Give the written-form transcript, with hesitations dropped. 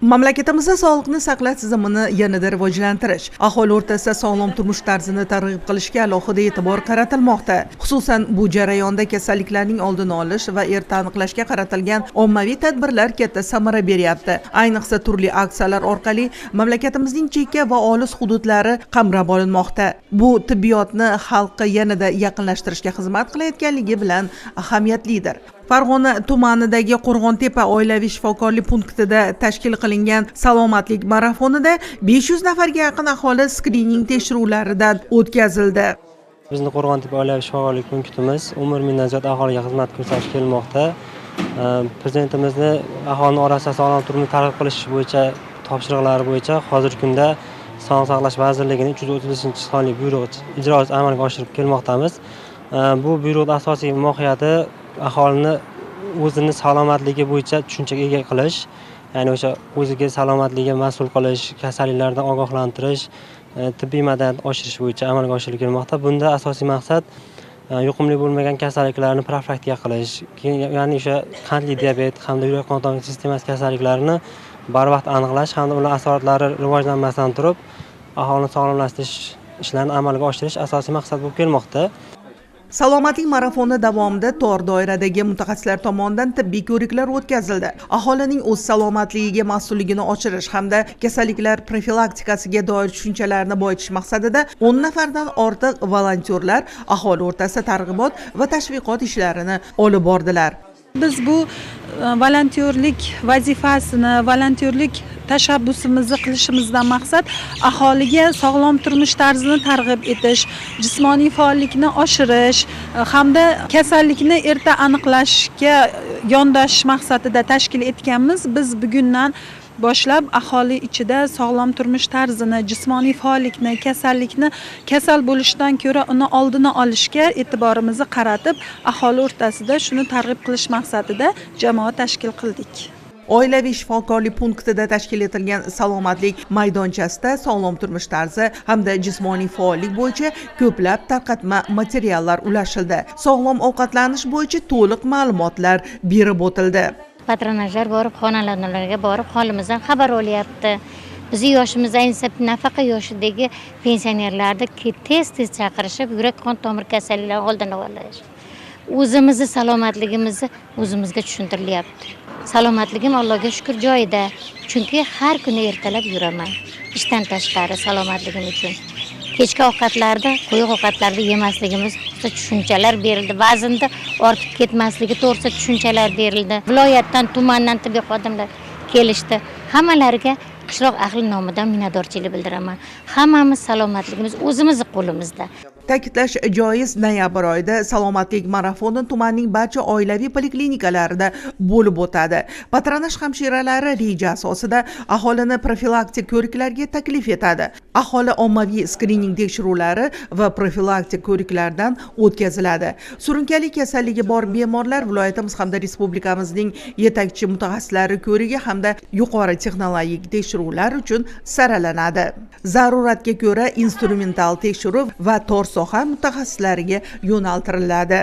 Mamlakatimizda sog'liqni saqlash tizimini yanada rivojlantirish, aholi o'rtasida sog'lom turmush tarzini targ'ib qilishga alohida e'tibor qaratilmoqda. Xususan, bu jarayonda kasalliklarning oldini olish va erta aniqlashga qaratilgan ommaviy tadbirlar katta samara beryapti. Ayniqsa turli aksiyalar orqali mamlakatimizning chekka va olis hududlari qamrab olinmoqda. Bu tibbiyotni xalqqa yanada yaqinlashtirishga xizmat qilayotganligi bilan ahamiyatlidir. Farg'ona tumanidagi Qo'rg'ontepa oilaviy shifokorlik punktida tashkil qilingan salomatlik marafonida 500 nafarga yaqin aholi skrining tekshiruvlaridan o'tkazildi. Bizning Qo'rg'ontepa oilaviy shifokorlik punktimiz umr mindan ziyod aholiga xizmat ko'rsatib kelmoqda. Prezidentimizni aholi orasida sog'lom turmushni targ'ib qilish bo'yicha topshiriqlari bo'yicha hozirgi kunda Sog'liqni saqlash vazirligining 335-sonli buyrug'i ijrosi amalga oshirib kelmoqdamiz. Bu buyruqning asosiy mohiyati aholini o'zini salomatligi bo'yicha tushunchaga ega qilish, ya'ni o'sha o'ziga salomatligiga mas'ul qilish, kasalliklardan ogohlantirish, tibbiy madaniyatni oshirish bo'yicha amalga oshirilib kelmoqda. Bunda asosiy maqsad yuqumli bo'lmagan kasalliklarni profilaktika qilish, ya'ni o'sha qandli diabet hamda yurak qon tomir sistemasi kasalliklarini barvaqt aniqlash hamda ular asoratlari rivojlanmasdan turib aholini sog'lomlashtirish ishlarini amalga oshirish asosiy maqsad bo'lib kelmoqda. Salomatlik marafoni davomida tor doiradagi mutaxassislar tomonidan tibbiy ko'riklar o'tkazildi. Aholining o'z salomatligiga mas'ulligini oshirish hamda kasalliklar profilaktikasiga doir tushunchalarni boyitish maqsadida 10 nafardan ortiq volontyorlar aholi o'rtasida targ'ibot va tashviqot ishlarini olib bordilar. Biz bu volontyorlik vazifasini, volontyorlik tashabbusimizni qilishimizdan maqsad aholiga sog'lom turmush tarzini targ'ib etish, jismoniy faollikni oshirish hamda kasallikni erta aniqlashga yondashish maqsadida tashkil etganmiz. Biz bugundan boshlab aholi ichida sog'lom turmush tarzini, jismoniy faollikni, kasallikni kasal bo'lishdan ko'ra uni oldini olishga e'tiborimizni qaratib, aholi o'rtasida shuni targ'ib qilish maqsadida jamoa tashkil qildik. Oilaviy shifokorlik punktida tashkil etilgan salomatlik maydonchasida sog'lom turmush tarzi hamda jismoniy faollik bo'yicha ko'plab tarqatma materiallar ulashildi. Sog'lom ovqatlanish bo'yicha to'liq ma'lumotlar berib o'tildi. Patronajlar borib, xonadonlarga borib, holimizdan xabar olyapti. Bizi yoshimizda ayniqsa nafaqa yoshidagi pensionerlarni tez chaqirishib, yurak qon tomir kasalliklarining oldini olish. O'zimizni salomatligimizni o'zimizga tushuntirilyapti. Salomatligim Allohga shukr joyida. Chunki har kuni ertalab yuraman. Ishdan tashqari salomatligim uchun. Kechki ovqatlarda, quyuq ovqatlarda yemasligimiz tushunchalar berildi. Vaznda ortib ketmasligi to'g'risida tushunchalar berildi. Viloyatdan, tumandan tibbiy xodimlar kelishdi. Hammalariga qishloq ahli nomidan minnatdorchilik bildiraman. Hammamiz salomatligimiz o'zimizning qo'limizda. Ta'kidlash joiz, noyabr oyida salomatlik marafoni tumanning barcha oilaviy poliklinikalarida bo'lib o'tadi. Patronaj hamshiralari reja asosida aholini profilaktik ko'riklarga taklif etadi. Aholi ommaviy skrining tekshiruvlari va profilaktik ko'riklardan o'tkaziladi. Surunkali kasalligi bor bemorlar viloyatimiz hamda respublikamizning yetakchi mutaxassislari ko'rigi hamda yuqori texnologik tekshiruvlar uchun saralanadi. Zaruratga ko'ra instrumental tekshiruv va tor soha mutaxassislariga yo'naltiriladi.